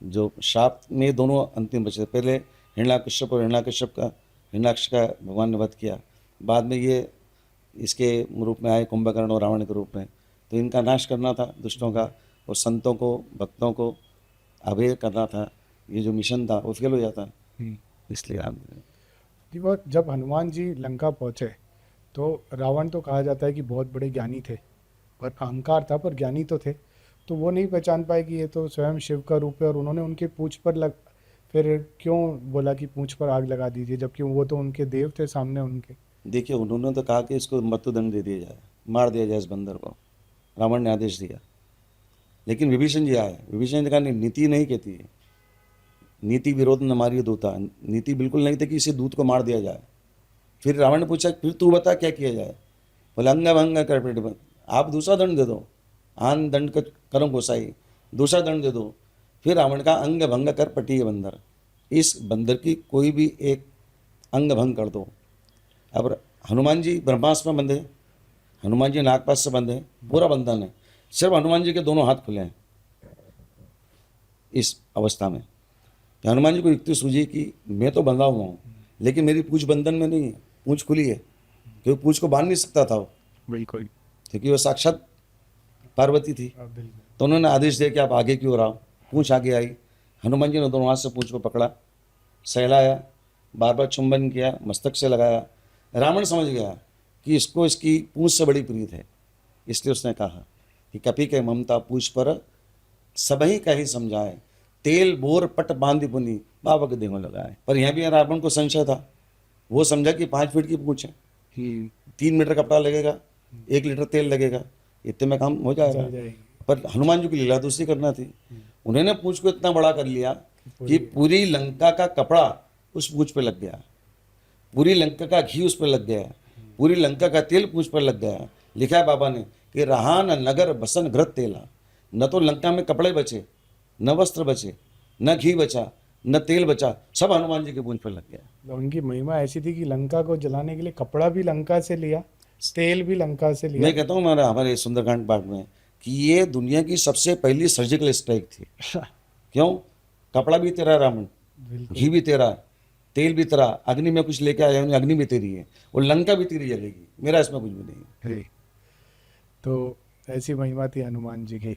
जो शाप में दोनों अंतिम बचे। पहले हिरण्याकश्यप और हिरण्याक्ष का भगवान ने वध किया, बाद में ये इसके रूप में आए कुंभकर्ण और रावण के रूप में। तो इनका नाश करना था दुष्टों का, और संतों को, भक्तों को अभय करना था। ये जो मिशन था वो फेल हो जाता, इसलिए राम जी, वो जब हनुमान जी लंका पहुँचे तो रावण तो कहा जाता है कि बहुत बड़े ज्ञानी थे, पर अहंकार था, पर ज्ञानी तो थे। तो वो नहीं पहचान पाए कि ये तो स्वयं शिव का रूप है, और उन्होंने उनके पूंछ पर फिर क्यों बोला कि पूंछ पर आग लगा दीजिए, जबकि वो तो उनके देव थे सामने उनके। देखिए, उन्होंने तो कहा कि इसको मृत्युदंड दे दिया जाए, मार दिया जाए इस बंदर को। रावण ने आदेश दिया, लेकिन विभीषण जी आए। विभीषण जी कहा नहीं, नीति नहीं कहती है, नीति विरोध न मारिए दूता। नीति बिल्कुल नहीं थी कि इसे दूत को मार दिया जाए। फिर रावण ने पूछा फिर तू बता क्या किया जाए। बोले अंग भंग कर पेट बंद। आप दूसरा दंड दे दो, आन दंड कर करो गोसाई, दूसरा दंड दे दो। फिर रावण का अंग भंग कर पटिए बंदर, इस बंदर की कोई भी एक अंग भंग कर दो। अब हनुमान जी ब्रह्मास्त्र में बंधे, हनुमान जी नागपाश से बंधे, पूरा बंधन है, सिर्फ हनुमान जी के दोनों हाथ खुले हैं। इस अवस्था में हनुमान जी को युक्ति सूझी कि मैं तो बंधा हुआ हूँ, लेकिन मेरी पूंछ बंधन में नहीं है, पूंछ खुली है, क्योंकि पूंछ को बांध नहीं सकता था वो, बिल्कुल। क्योंकि वो साक्षात पार्वती थी। तो उन्होंने आदेश दिया कि आप आगे की ओर आओ। पूंछ आगे आई, हनुमान जी ने दोनों हाथ से पूंछ को पकड़ा, सहलाया, बार बार चुंबन किया, मस्तक से लगाया। रावण समझ गया कि इसको इसकी पूंछ से बड़ी प्रीत है, इसलिए उसने कहा कि कपि के ममता पूछ पर सबही कहीं समझाए, तेल बोर पट बांधी पुनी बाबा के देहों लगाए। पर यहाँ भी रावण को संशय था, वो समझा कि 5 फीट की पूंछ है, 3 मीटर कपड़ा लगेगा, 1 लीटर तेल लगेगा, इतने में काम हो जाएगा। पर हनुमान जी की लीला दूसरी करना थी। उन्होंने पूंछ को इतना बड़ा कर लिया कि पूरी लंका का कपड़ा उस पूंछ पे लग गया, पूरी लंका का घी उस पर लग गया, पूरी लंका का तेल पूंछ पर लग गया। लिखा है बाबा ने कि रहा न नगर बसन घृत तेला। न तो लंका में कपड़े बचे, न वस्त्र बचे, न घी बचा, न तेल बचा, सब हनुमान जी के पूंछ पर लग गया। उनकी महिमा ऐसी थी कि लंका को जलाने के लिए कपड़ा भी लंका से लिया, तेल भी लंका से लिया। मैं कहता हूँ हमारे सुंदरकांड पाठ में कि ये दुनिया की सबसे पहली सर्जिकल स्ट्राइक थी। क्यों? कपड़ा भी तेरा रावण, घी भी तेरा, तेल भी तेरा, अग्नि में कुछ लेके आया, अग्नि भी तेरी है, और लंका भी तेरी जलेगी, मेरा इसमें कुछ भी नहीं है। जी। तो ऐसी महिमा थी हनुमान जी की।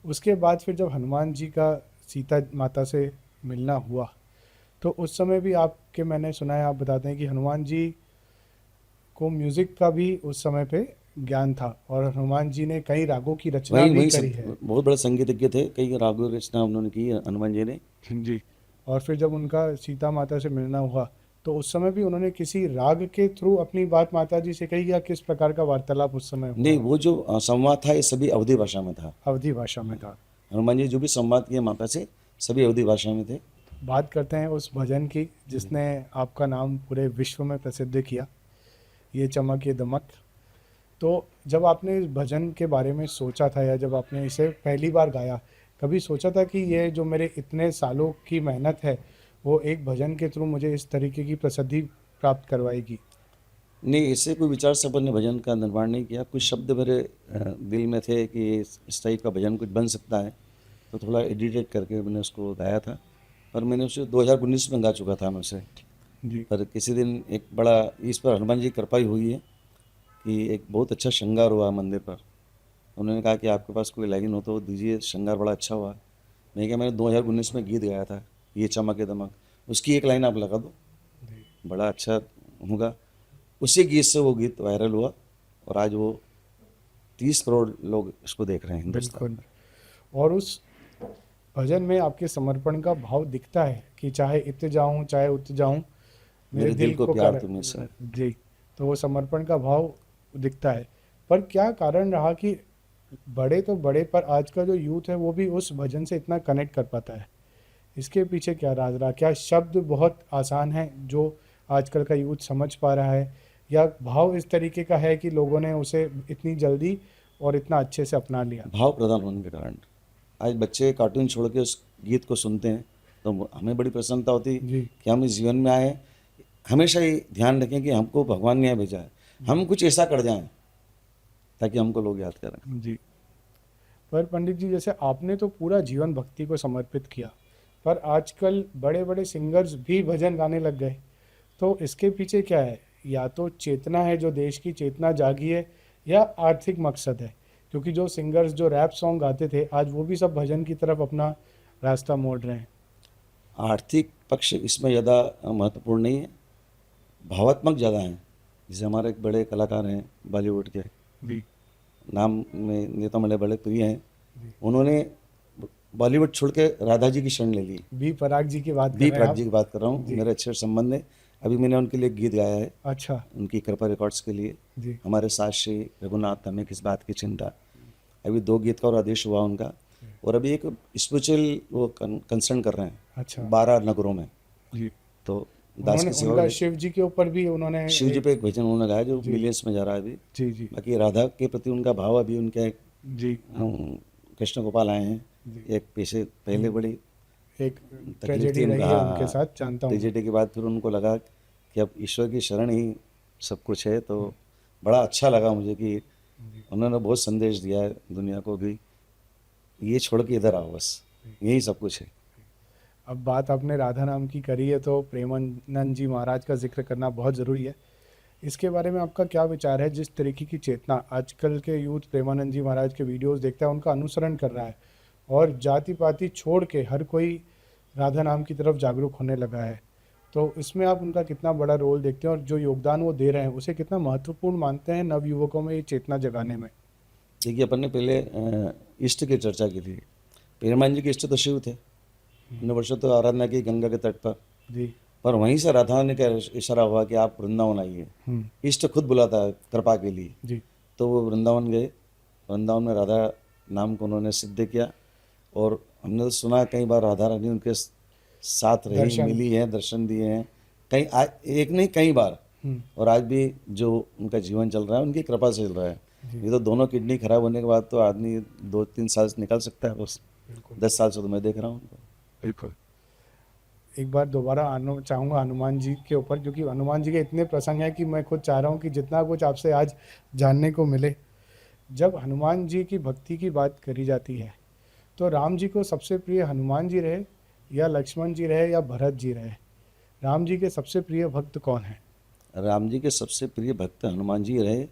उसके बाद फिर जब हनुमान जी का सीता माता से मिलना हुआ, तो उस समय भी आपके, मैंने सुना है, आप बताते हैं कि हनुमान जी को म्यूज़िक का भी उस समय पे ज्ञान था और हनुमान जी ने कई रागों की रचना वही भी वही करी सब है। बहुत बड़े संगीतज्ञ थे, कई रागों की रचना उन्होंने की है हनुमान जी ने। जी। और फिर जब उनका सीता माता से मिलना हुआ, तो उस समय भी उन्होंने किसी राग के थ्रू अपनी बात माता जी से कही, या किस प्रकार का वार्तालाप उस समय नहीं, हुआ? वो जो संवाद था ये सभी अवधि भाषा में था। अवधि भाषा में था। हनुमान जी जो भी संवाद किए माता से, सभी अवधि भाषा में थे। बात करते हैं उस भजन की जिसने आपका नाम पूरे विश्व में प्रसिद्ध किया, ये चमक ये दमक। तो जब आपने इस भजन के बारे में सोचा था, या जब आपने इसे पहली बार गाया, कभी सोचा था कि ये जो मेरे इतने सालों की मेहनत है, वो एक भजन के थ्रू मुझे इस तरीके की प्रसिद्धि प्राप्त करवाएगी? नहीं, ऐसे कोई विचार से अपन ने भजन का निर्माण नहीं किया। कुछ शब्द मेरे दिल में थे कि इस टाइप का भजन कुछ बन सकता है, तो थोड़ा एडिटेट करके मैंने उसको गाया था। पर मैंने उसे 2019 में गा चुका था मैं उसे। जी। पर किसी दिन एक बड़ा, इस पर हनुमान जी की कृपा ही हुई है कि एक बहुत अच्छा श्रृंगार हुआ मंदिर पर। उन्होंने कहा कि आपके पास कोई लाइन हो तो दीजिए, श्रृंगार बड़ा अच्छा हुआ। मैं क्या, मैंने 2019 में गीत गाया था ये चमक ये दमक, उसकी एक लाइन आप लगा दो, जी। बड़ा अच्छा होगा। उसी गीत से वो गीत वायरल हुआ और आज वो 30 करोड़ लोग इसको देख रहे हैं हिंदुस्तान बिल्कुल। में। और उस भजन में आपके समर्पण का भाव दिखता है कि चाहे इत जाऊं चाहे उत जाऊं, मेरे मेरे दिल दिल को को प्यार कर। तुम्हें से। जी। तो वो समर्पण का भाव दिखता है। पर क्या कारण रहा कि बड़े तो बड़े, पर आज का जो यूथ है वो भी उस भजन से इतना कनेक्ट कर पाता है? इसके पीछे क्या राज रहा? क्या शब्द बहुत आसान है जो आजकल का यूथ समझ पा रहा है, या भाव इस तरीके का है कि लोगों ने उसे इतनी जल्दी और इतना अच्छे से अपना लिया? भाव प्रधान होने के कारण आज बच्चे कार्टून छोड़ के उस गीत को सुनते हैं, तो हमें बड़ी प्रसन्नता होती जी। कि हम इस जीवन में आए। हमेशा ही ध्यान रखें कि हमको भगवान ने यहाँ भेजा है, हम कुछ ऐसा कर जाएं ताकि हमको लोग याद करें। जी। पर पंडित जी, जैसे आपने तो पूरा जीवन भक्ति को समर्पित किया, पर आजकल बड़े बड़े सिंगर्स भी भजन गाने लग गए, तो इसके पीछे क्या है? या तो चेतना है, जो देश की चेतना जागी है, या आर्थिक मकसद है? क्योंकि जो सिंगर्स जो रैप सॉन्ग गाते थे, आज वो भी सब भजन की तरफ अपना रास्ता मोड़ रहे हैं। आर्थिक पक्ष इसमें ज़्यादा महत्वपूर्ण नहीं है, भावात्मक ज़्यादा हैं। जैसे हमारे एक बड़े कलाकार हैं बॉलीवुड के, जी। नाम में नेता मेरे बड़े प्रिय हैं, जी। उन्होंने बॉलीवुड छोड़ के राधा जी की शरण ले ली। बी पराग जी की बात कर बी रहे हैं प्राक आप? जी की बात कर रहा हूँ, जी। मेरे अच्छे संबंध है। अभी मैंने उनके लिए गीत गाया है, अच्छा। उनकी कृपा रिकॉर्ड्स के लिए। जी। हमारे साथ श्री रघुनाथ हमें किस बात की चिंता, अभी 2 गीत का और आदेश हुआ उनका। और अभी एक स्पिरिचुअल वो कंसर्न कर रहे हैं अच्छा। 12 नगरों में, जी। तो दास उन्होंने की सेवा उनका में शिव जी के ऊपर भी उन्होंने शिव जी पे एक भजन उन्होंने गाया जो जी। मिलियंस में जा रहा है अभी। जी। जी। बाकी राधा के प्रति उनका भाव, अभी उनके जी। कृष्ण गोपाल आए हैं, जी। एक पैसे पहले बड़ी एक तकलीफ थी ट्रेजेडी रही उनका। है हाँ उनके साथ, जानता हूँ मैं। ट्रेजेडी के बाद फिर उनको लगा कि अब ईश्वर की शरण ही सब कुछ है, तो बड़ा अच्छा लगा मुझे कि उन्होंने बहुत संदेश दिया है दुनिया को भी, ये छोड़ के इधर आओ, बस यही सब कुछ है। अब बात आपने राधा नाम की करी है, तो प्रेमानंद जी महाराज का जिक्र करना बहुत ज़रूरी है। इसके बारे में आपका क्या विचार है? जिस तरीके की चेतना आजकल के यूथ प्रेमानंद जी महाराज के वीडियोस देखता है, उनका अनुसरण कर रहा है, और जाति पाति छोड़ के हर कोई राधा नाम की तरफ जागरूक होने लगा है, तो इसमें आप उनका कितना बड़ा रोल देखते हैं, और जो योगदान वो दे रहे हैं उसे कितना महत्वपूर्ण मानते हैं नवयुवकों में ये चेतना जगाने में? देखिए, अपन ने पहले इष्ट की चर्चा की थी। हनुमान जी के इष्ट तो शिव थे, उन्होंने वर्षों तो आराधना की गंगा के तट पर। जी। पर वहीं से राधा ने क्या इशारा हुआ कि आप वृंदावन आइए, इष्ट खुद बुलाता है कृपा के लिए। जी। तो वो वृंदावन गए, वृंदावन में राधा नाम को उन्होंने सिद्ध किया। और हमने तो सुना कई बार राधा रानी उनके साथ रही, दर्शन। मिली है, दर्शन दिए हैं कई, एक नहीं कई बार। और आज भी जो उनका जीवन चल रहा है उनकी कृपा से चल रहा है। ये तो दोनों किडनी खराब होने के बाद तो आदमी 2-3 साल से निकल सकता है, बस 10 साल से तो मैं देख रहा हूँ उनको। बिल्कुल। एक बार दोबारा आना चाहूँगा हनुमान जी के ऊपर, क्योंकि हनुमान जी के इतने प्रसंग हैं कि मैं खुद चाह रहा हूँ कि जितना कुछ आपसे आज जानने को मिले। जब हनुमान जी की भक्ति की बात करी जाती है तो राम जी को सबसे प्रिय हनुमान जी रहे या लक्ष्मण जी रहे या भरत जी रहे? राम जी के सबसे प्रिय भक्त कौन है? राम जी के सबसे प्रिय भक्त हनुमान जी रहे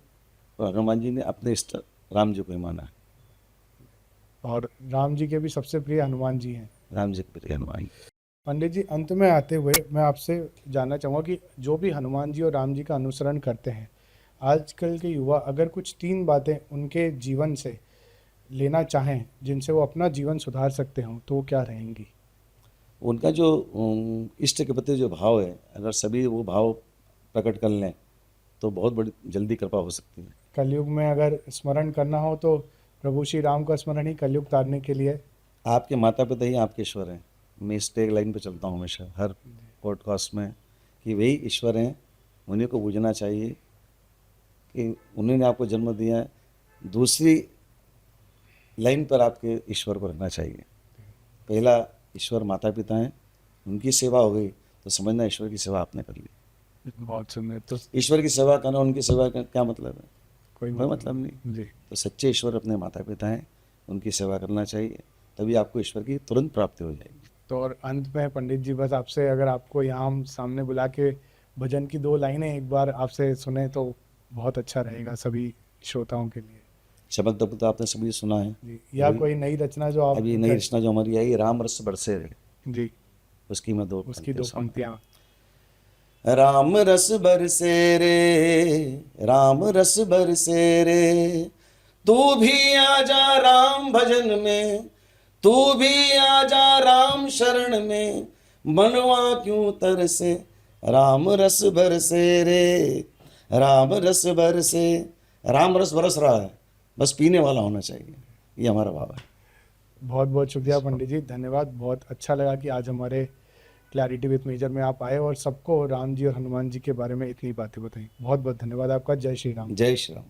और हनुमान जी ने अपने इष्ट राम जी को ही माना। और राम जी के भी सबसे प्रिय हनुमान जी हैं। राम जी के प्रिय हनुमान जी। पंडित जी, अंत में आते हुए मैं आपसे जानना चाहूँगा कि जो भी हनुमान जी और राम जी का अनुसरण करते हैं, आजकल के युवा अगर कुछ 3 बातें उनके जीवन से लेना चाहें जिनसे वो अपना जीवन सुधार सकते हों, तो वो क्या रहेंगी? उनका जो इष्ट के प्रति जो भाव है, अगर सभी वो भाव प्रकट कर लें तो बहुत बड़ी जल्दी कृपा हो सकती है। कलयुग में अगर स्मरण करना हो तो प्रभु श्री राम का स्मरण ही कलयुग तारने के लिए। आपके माता पिता ही आपके ईश्वर हैं। मैं इस टैग लाइन पे चलता हूँ हमेशा हर पॉडकास्ट में कि वही ईश्वर हैं, उन्हीं को पूजना चाहिए कि उन्होंने आपको जन्म दिया है। दूसरी लाइन पर आपके ईश्वर को रखना चाहिए। पहला ईश्वर माता पिता हैं, उनकी सेवा हो गई तो समझना ईश्वर की सेवा आपने कर ली। बहुत सुंदर। तो ईश्वर की सेवा करना, उनकी सेवा का क्या मतलब है? कोई कोई मतलब नहीं। जी। तो सच्चे ईश्वर अपने माता पिता हैं, उनकी सेवा करना चाहिए, तभी आपको ईश्वर की तुरंत प्राप्ति हो जाएगी। तो और अंत में पंडित जी, बस आपसे अगर आपको यहाँ हम सामने बुला के भजन की 2 लाइनें एक बार आपसे सुने तो बहुत अच्छा रहेगा सभी श्रोताओं के लिए। चमक दब तो आपने सभी सुना है। जी, या कोई नई रचना जो आप अभी नई रचना जो हमारी आई, राम रस बरसे रे, जी, उसकी मैं दो उसकी 2 पंक्तियां पंक्तियाँ। राम रस बरसे रे, राम रस बरसे रे, तू भी आजा राम भजन में, तू भी आजा राम शरण में, मनवा क्यों तरसे, राम रस बरसे रे, राम रस बरसे। राम रस बरस रहा है, बस पीने वाला होना चाहिए, ये हमारा भाव है। बहुत बहुत शुक्रिया पंडित जी, धन्यवाद। बहुत अच्छा लगा कि आज हमारे क्लैरिटी विथ मेजर में आप आए और सबको राम जी और हनुमान जी के बारे में इतनी बातें बताई। बहुत बहुत धन्यवाद आपका। जय श्री राम। जय श्री राम।